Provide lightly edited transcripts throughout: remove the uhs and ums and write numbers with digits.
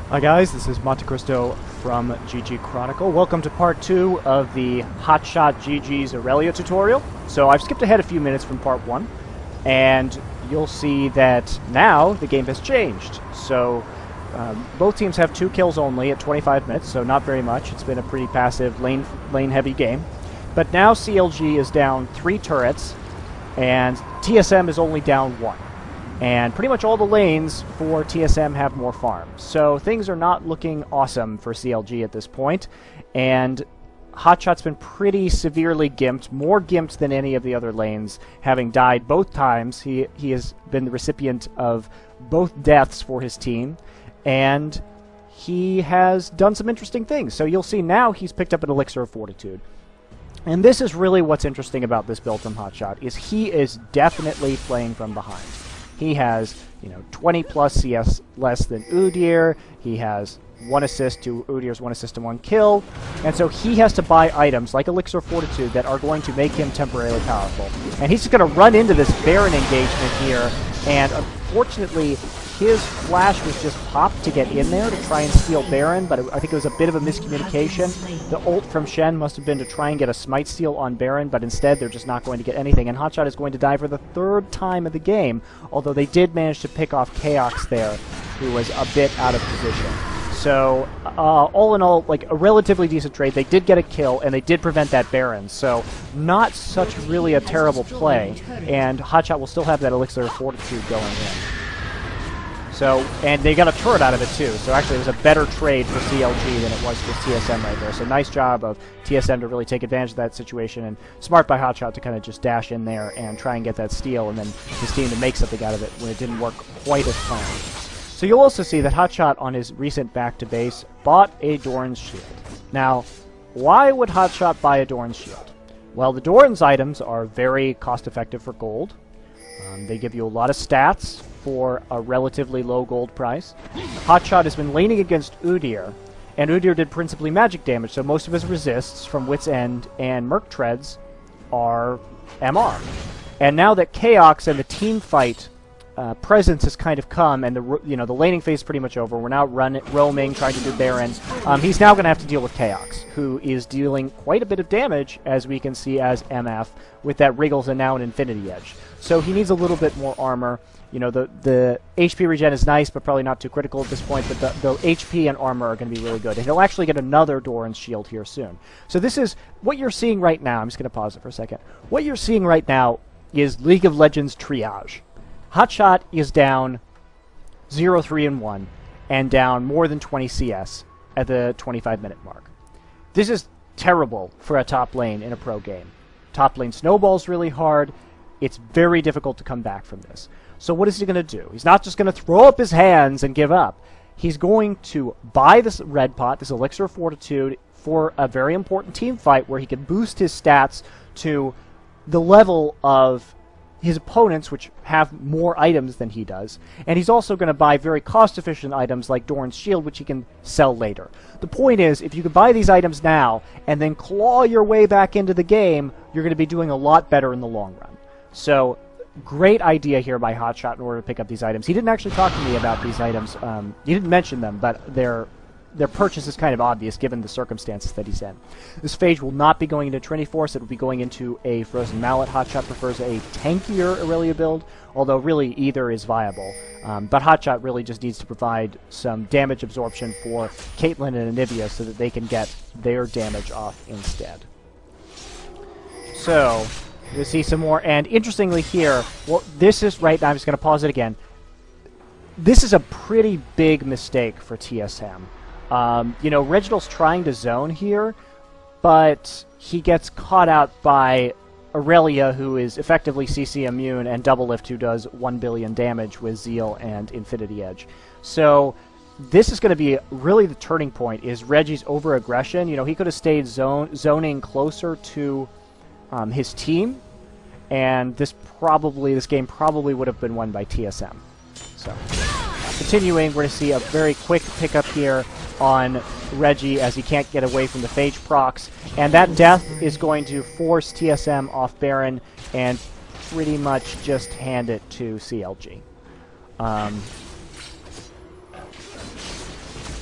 Hi guys, this is MonteCristo from GG Chronicle. Welcome to part 2 of the HotshotGG's Irelia tutorial. So I've skipped ahead a few minutes from part 1, and you'll see that now the game has changed. So both teams have 2 kills only at 25 minutes, so not very much. It's been a pretty passive, lane-heavy game. But now CLG is down 3 turrets, and TSM is only down 1. And pretty much all the lanes for TSM have more farms. So things are not looking awesome for CLG at this point. And Hotshot's been pretty severely gimped, more gimped than any of the other lanes, having died both times. He has been the recipient of both deaths for his team. And he has done some interesting things. So you'll see now he's picked up an Elixir of Fortitude. And this is really what's interesting about this build from Hotshot, is he is definitely playing from behind. He has, 20 plus CS less than Udyr. He has 1 assist to Udyr's 1 assist and 1 kill. And so he has to buy items like Elixir of Fortitude that are going to make him temporarily powerful. And he's just going to run into this Baron engagement here. And unfortunately, his flash was just popped to get in there to try and steal Baron, but I think it was a bit of a miscommunication. The ult from Shen must have been to try and get a smite steal on Baron, but instead they're just not going to get anything. And Hotshot is going to die for the 3rd time of the game, although they did manage to pick off Chaos there, who was a bit out of position. So, all in all, like a relatively decent trade. They did get a kill, and they did prevent that Baron, so not such really a terrible play, and Hotshot will still have that Elixir of Fortitude going in. So, and they got a turret out of it too, so actually it was a better trade for CLG than it was for TSM right there. So nice job of TSM to really take advantage of that situation, and smart by Hotshot to kind of just dash in there and try and get that steal, and then his team to make something out of it when it didn't work quite as planned. So you'll also see that Hotshot on his recent back to base bought a Doran's Shield. Now, why would Hotshot buy a Doran's Shield? Well, the Doran's items are very cost effective for gold. They give you a lot of stats for a relatively low gold price. Hotshot has been laning against Udyr, and Udyr did principally magic damage, so most of his resists from Wit's End and Merc Treads are MR. And now that Chaos and the team fight presence has kind of come, and the laning phase is pretty much over. We're now roaming, trying to do Baron. He's now going to have to deal with Chaos, who is dealing quite a bit of damage, as we can see as MF, with that Wriggles and now an Infinity Edge. So he needs a little bit more armor. The HP regen is nice, but probably not too critical at this point, but the HP and armor are going to be really good. And he'll actually get another Doran's Shield here soon. So this is what you're seeing right now. I'm just going to pause it for a second. What you're seeing right now is League of Legends triage. Hotshot is down 0-3-1 and down more than 20 CS at the 25-minute mark. This is terrible for a top lane in a pro game. Top lane snowballs really hard. It's very difficult to come back from this. So what is he going to do? He's not just going to throw up his hands and give up. He's going to buy this red pot, this Elixir of Fortitude, for a very important team fight where he can boost his stats to the level of his opponents, which have more items than he does. And he's also going to buy very cost-efficient items like Doran's Shield, which he can sell later. The point is, if you can buy these items now and then claw your way back into the game, you're going to be doing a lot better in the long run. So, great idea here by Hotshot in order to pick up these items. He didn't actually talk to me about these items. He didn't mention them, but their purchase is kind of obvious given the circumstances that he's in. This phage will not be going into Trinity Force. It will be going into a Frozen Mallet. Hotshot prefers a tankier Irelia build, although really either is viable. But Hotshot really just needs to provide some damage absorption for Caitlyn and Anivia so that they can get their damage off instead. So, you'll see some more, and interestingly here, well, this is right now, I'm just going to pause it again. This is a pretty big mistake for TSM. Reginald's trying to zone here, but he gets caught out by Irelia, who is effectively CC immune, and Doublelift, who does 1 billion damage with Zeal and Infinity Edge. So this is going to be really the turning point, is Reggie's over-aggression. He could have stayed zoning closer to his team, and this game probably would have been won by TSM. So, continuing, we're going to see a very quick pickup here on Reggie as he can't get away from the phage procs, and that death is going to force TSM off Baron and pretty much just hand it to CLG.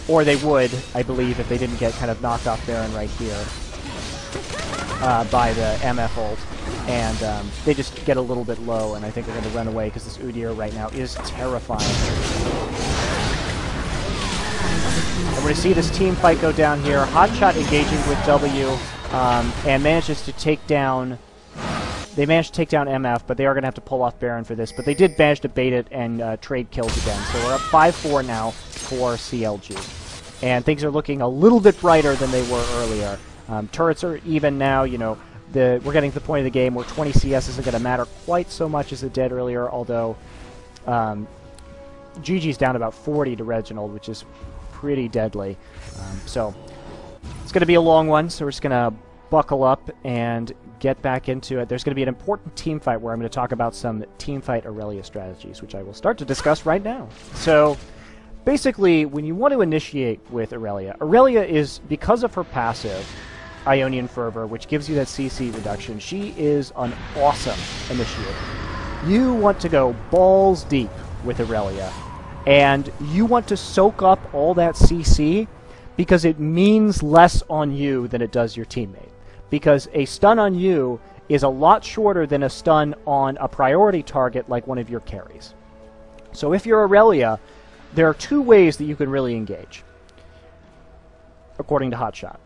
Or they would, I believe, if they didn't get kind of knocked off Baron right here by the MF ult. And they just get a little bit low, and I think they're going to run away because this Udyr right now is terrifying. And we're going to see this team fight go down here. HotShot engaging with W and manages to take down... They managed to take down MF, but they are going to have to pull off Baron for this. But they did manage to bait it and trade kills again. So we're up 5-4 now for CLG. And things are looking a little bit brighter than they were earlier. Turrets are even now, you know. We're getting to the point of the game where 20 CS isn't going to matter quite so much as it did earlier, although GG's down about 40 to Reginald, which is pretty deadly. So it's going to be a long one, so we're just going to buckle up and get back into it. There's going to be an important team fight where I'm going to talk about some team fight Irelia strategies, which I will start to discuss right now. So basically, when you want to initiate with Irelia, Irelia is, because of her passive, Ionian Fervor, which gives you that CC reduction, she is an awesome initiator. You want to go balls deep with Irelia, and you want to soak up all that CC because it means less on you than it does your teammate. Because a stun on you is a lot shorter than a stun on a priority target like one of your carries. So if you're Irelia, there are two ways that you can really engage, according to HotShot.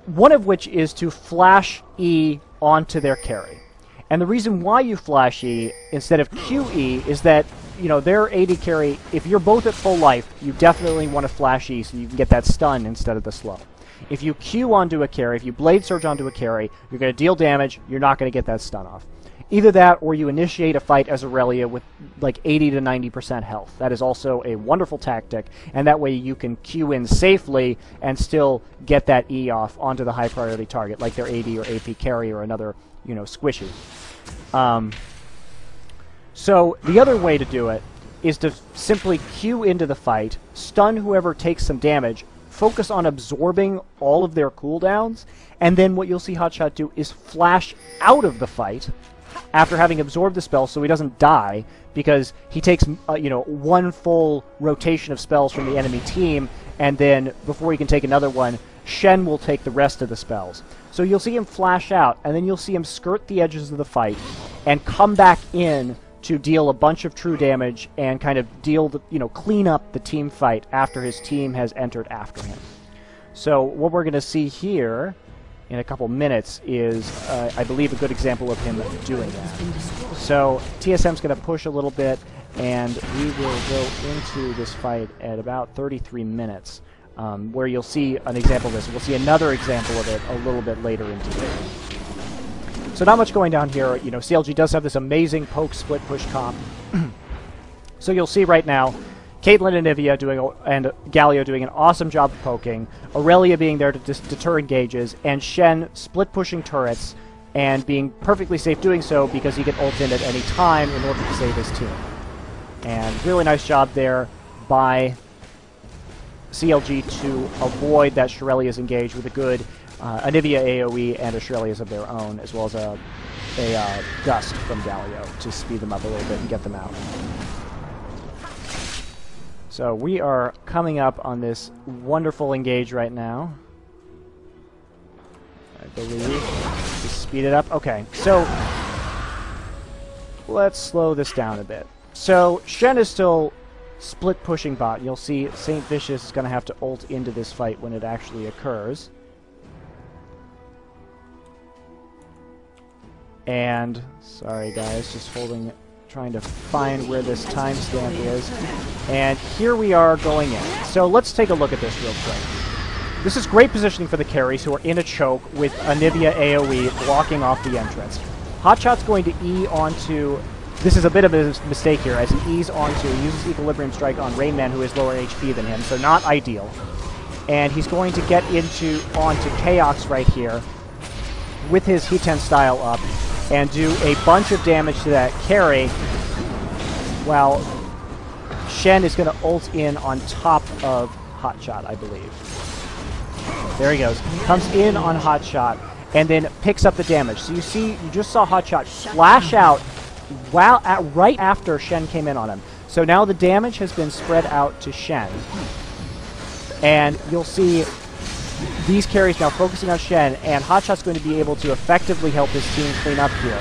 One of which is to flash E onto their carry. And the reason why you flash E instead of QE is that, you know, their AD carry, if you're both at full life, you definitely want to flash E so you can get that stun instead of the slow. If you Q onto a carry, if you Blade Surge onto a carry, you're going to deal damage, you're not going to get that stun off. Either that, or you initiate a fight as Irelia with like 80 to 90% health. That is also a wonderful tactic, and that way you can Q in safely and still get that E off onto the high priority target, like their AD or AP carry or another, you know, squishy. So the other way to do it is to simply Q into the fight, stun whoever takes some damage, focus on absorbing all of their cooldowns, and then what you'll see HotShot do is flash out of the fight after having absorbed the spell so he doesn't die, because he takes you know, one full rotation of spells from the enemy team, and then before he can take another one, Shen will take the rest of the spells. So you'll see him flash out, and then you'll see him skirt the edges of the fight and come back in to deal a bunch of true damage and kind of deal the, you know, clean up the team fight after his team has entered after him. So what we're going to see here in a couple minutes is, I believe, a good example of him doing that. So TSM's going to push a little bit, and we will go into this fight at about 33 minutes, where you'll see an example of this. We'll see another example of it a little bit later into the game. So not much going down here. You know, CLG does have this amazing poke split push comp. So you'll see right now, Caitlyn and Anivia and Galio doing an awesome job of poking, Irelia being there to deter engages, and Shen split pushing turrets and being perfectly safe doing so because he can ult in at any time in order to save his team. And really nice job there by CLG to avoid that Shirelia's engage with a good Anivia AoE and a Shirelia's of their own, as well as a Gust from Galio to speed them up a little bit and get them out. So we are coming up on this wonderful engage right now. I believe. Just speed it up. Okay, so let's slow this down a bit. So Shen is still split pushing bot. You'll see St. Vicious is going to have to ult into this fight when it actually occurs. And, sorry guys, just trying to find where this timestamp is. And here we are going in. So let's take a look at this real quick. This is great positioning for the carries who are in a choke with Anivia AoE blocking off the entrance. HotShot's going to E onto... This is a bit of a mistake here, as he uses Equilibrium Strike on Rainman, who is lower HP than him, so not ideal. And he's going to get onto Chaos right here with his Hiten style up and do a bunch of damage to that carry, while Shen is going to ult in on top of HotShot, I believe. There he goes. Comes in on HotShot and then picks up the damage. So you just saw HotShot flash out right after Shen came in on him. So now the damage has been spread out to Shen. And you'll see these carries now focusing on Shen, and HotShot's going to be able to effectively help his team clean up here,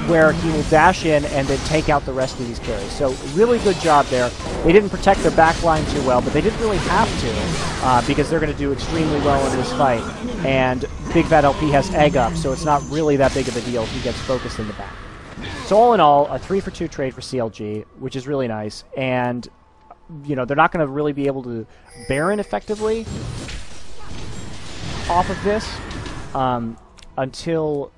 where he will dash in and then take out the rest of these carries. So really good job there. They didn't protect their back line too well, but they didn't really have to because they're going to do extremely well in this fight. And Big Fat LP has egg up, so it's not really that big of a deal if he gets focused in the back. So all in all, a 3-for-2 trade for CLG, which is really nice. And, you know, they're not going to really be able to Baron effectively off of this until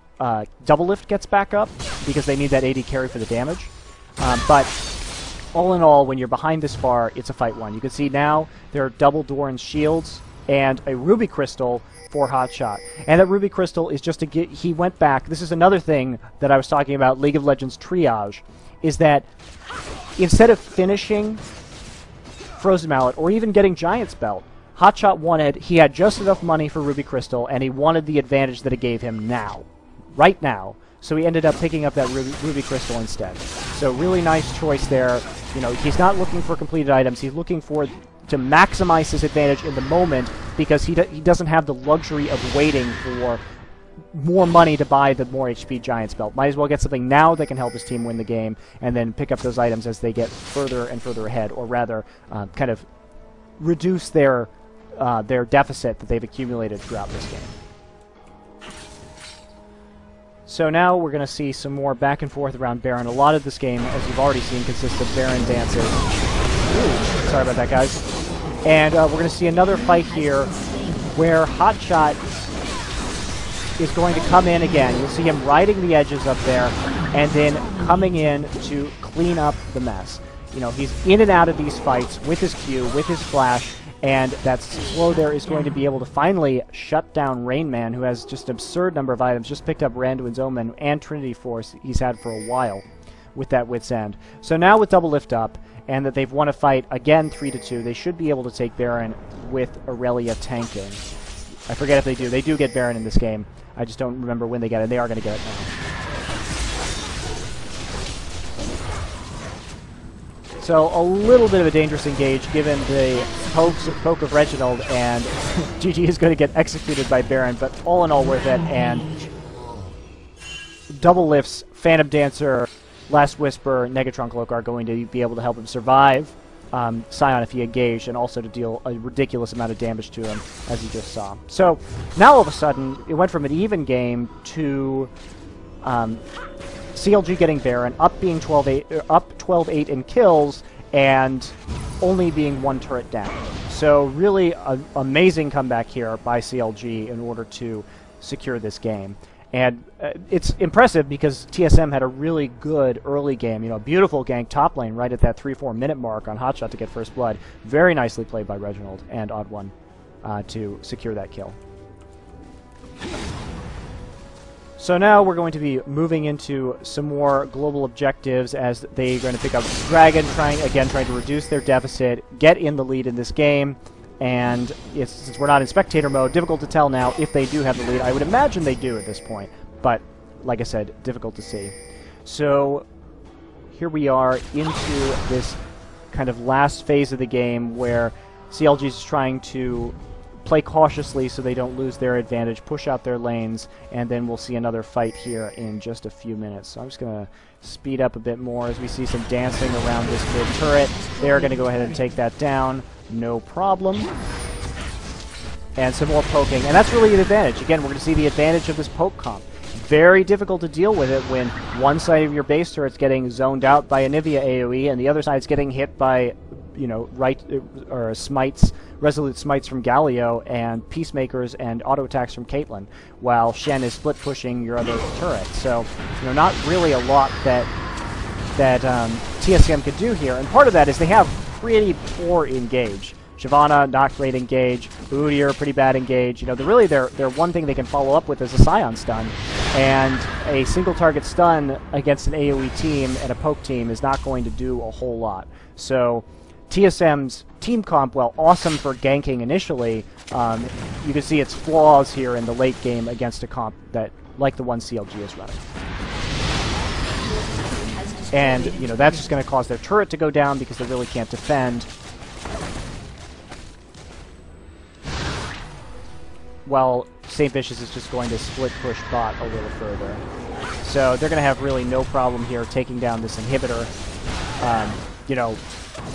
Double Lift gets back up, because they need that AD carry for the damage. But all in all, when you're behind this far, it's a fight one. You can see now there are double Doran's shields and a Ruby Crystal for HotShot. And that Ruby Crystal is just to get... He went back. This is another thing that I was talking about, League of Legends triage, is that instead of finishing Frozen Mallet or even getting Giant's Belt, HotShot wanted... He had just enough money for Ruby Crystal, and he wanted the advantage that it gave him now. Right now. So he ended up picking up that Ruby Crystal instead. So really nice choice there. You know, he's not looking for completed items. He's looking for to maximize his advantage in the moment, because he doesn't have the luxury of waiting for more money to buy the more HP Giant's Belt. Might as well get something now that can help his team win the game, and then pick up those items as they get further and further ahead, or rather, kind of reduce their deficit that they've accumulated throughout this game. So now we're going to see some more back and forth around Baron. A lot of this game, as you've already seen, consists of Baron dances. Ooh, sorry about that, guys. And we're going to see another fight here where HotShot is going to come in again. You'll see him riding the edges up there and then coming in to clean up the mess. You know, he's in and out of these fights with his Q, with his flash, and that slow there is going to be able to finally shut down Rain Man, who has just an absurd number of items. Just picked up Randuin's Omen and Trinity Force he's had for a while with that Wit's End. So now with Double Lift up, and that they've won a fight, again 3-2, they should be able to take Baron with Irelia tanking. I forget if they do. They do get Baron in this game. I just don't remember when they get it. They are going to get it now. So a little bit of a dangerous engage given the poke of Reginald, and GG is going to get executed by Baron, but all in all worth it. And Double Lifts, Phantom Dancer, Last Whisper, Negatron Cloak are going to be able to help him survive Scion if he engaged, and also to deal a ridiculous amount of damage to him, as you just saw. So now all of a sudden, it went from an even game to CLG getting Baron, up being 12-8 in kills, and only being one turret down. So really an amazing comeback here by CLG in order to secure this game. And it's impressive because TSM had a really good early game. You know, beautiful gank top lane right at that 3-4 minute mark on HotShot to get first blood. Very nicely played by Reginald and Odd1 to secure that kill. So now we're going to be moving into some more global objectives as they're going to pick up Dragon, trying to reduce their deficit, get in the lead in this game. And since we're not in spectator mode, difficult to tell now if they do have the lead. I would imagine they do at this point, but like I said, difficult to see. So here we are into this kind of last phase of the game where CLG is trying to play cautiously so they don't lose their advantage, push out their lanes, and then we'll see another fight here in just a few minutes. So I'm just going to speed up a bit more as we see some dancing around this mid turret. They're going to go ahead and take that down. No problem. And some more poking. And that's really an advantage. Again, we're going to see the advantage of this poke comp. Very difficult to deal with it when one side of your base turret's getting zoned out by Anivia AoE and the other side's getting hit by, you know, smites, resolute smites from Galio and peacemakers and auto attacks from Caitlyn, while Shen is split pushing your other turret. So, you know, not really a lot that TSM could do here. And part of that is they have pretty poor engage. Shyvana, not great engage. Udyr, pretty bad engage. You know, their one thing they can follow up with is a Scion stun. And a single target stun against an AoE team and a poke team is not going to do a whole lot. So TSM's team comp, while awesome for ganking initially, you can see its flaws here in the late game against a comp that, like the one CLG is running. And, you know, that's just going to cause their turret to go down because they really can't defend. while St. Vicious is just going to split push bot a little further. So they're going to have really no problem here taking down this inhibitor, you know,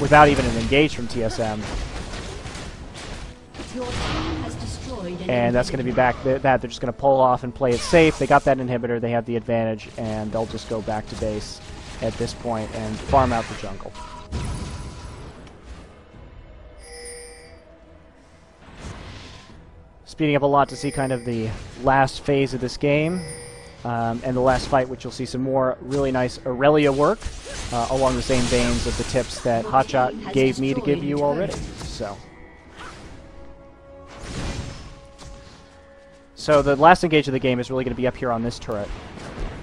without even an engage from TSM. And that's going to be back that. They're just going to pull off and play it safe. They got that inhibitor. They have the advantage, and they'll just go back to base at this point and farm out the jungle. Speeding up a lot to see kind of the last phase of this game, and the last fight, which you'll see some more really nice Irelia work along the same veins of the tips that Hotshot gave me to give you already. So the last engage of the game is really going to be up here on this turret,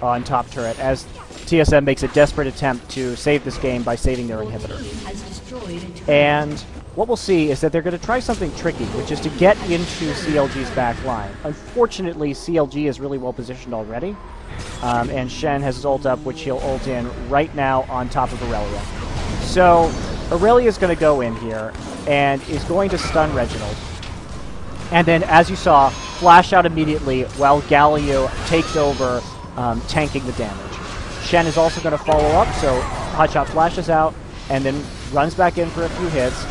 on top turret, as TSM makes a desperate attempt to save this game by saving their inhibitor. And what we'll see is that they're going to try something tricky, which is to get into CLG's back line. Unfortunately, CLG is really well positioned already, and Shen has his ult up, which he'll ult in right now on top of Irelia. So Irelia is going to go in here and is going to stun Reginald. And then, as you saw, flash out immediately while Galio takes over, tanking the damage. Shen is also going to follow up, so Hotshot flashes out and then runs back in for a few hits,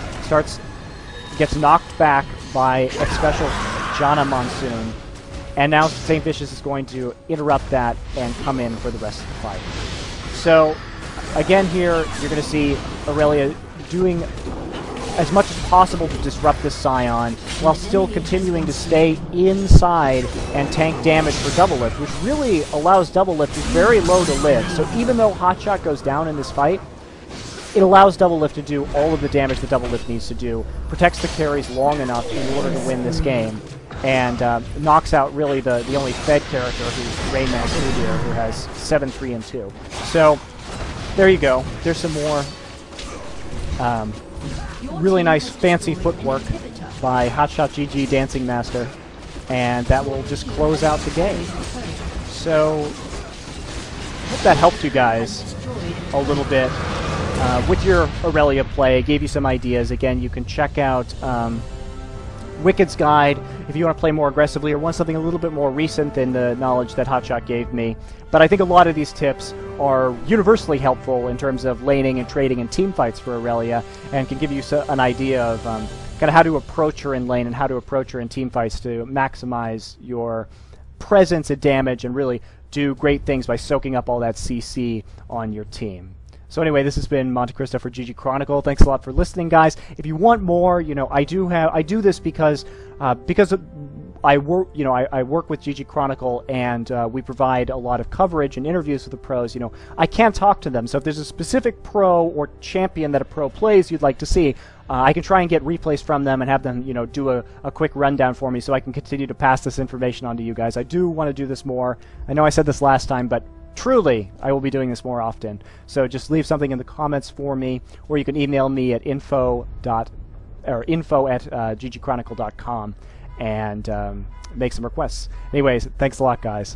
gets knocked back by a special Jana Monsoon, and now St. Vicious is going to interrupt that and come in for the rest of the fight. So, again here, you're going to see Irelia doing as much as possible to disrupt this Scion, while still continuing to stay inside and tank damage for Double Lift, which really allows Double Lift is very low to live. So even though Hotshot goes down in this fight, it allows Double Lift to do all of the damage that Double Lift needs to do, protects the carries long enough in order to win this game, and knocks out really the only Fed character, who's Rayman's Udyr, who has 7, 3, and 2. So there you go. There's some more really nice fancy footwork by HotshotGG Dancing Master, and that will just close out the game. So hope that helped you guys a little bit with your Irelia play, gave you some ideas. Again, you can check out Wicked's Guide if you want to play more aggressively or want something a little bit more recent than the knowledge that Hotshot gave me. But I think a lot of these tips are universally helpful in terms of laning and trading and team fights for Irelia, and can give you an idea of kind of how to approach her in lane and how to approach her in team fights to maximize your presence and damage and really do great things by soaking up all that CC on your team. So anyway, this has been MonteCristo for GG Chronicle. Thanks a lot for listening, guys. If you want more, you know, I do this because I work with GG Chronicle, and we provide a lot of coverage and interviews with the pros. You know, I can't talk to them, so if there's a specific pro or champion that a pro plays you'd like to see, I can try and get replays from them and have them, you know, do a quick rundown for me so I can continue to pass this information on to you guys. I do want to do this more. I know I said this last time, but truly, I will be doing this more often. So just leave something in the comments for me, or you can email me at info@ggchronicle.com and make some requests. Anyways, thanks a lot, guys.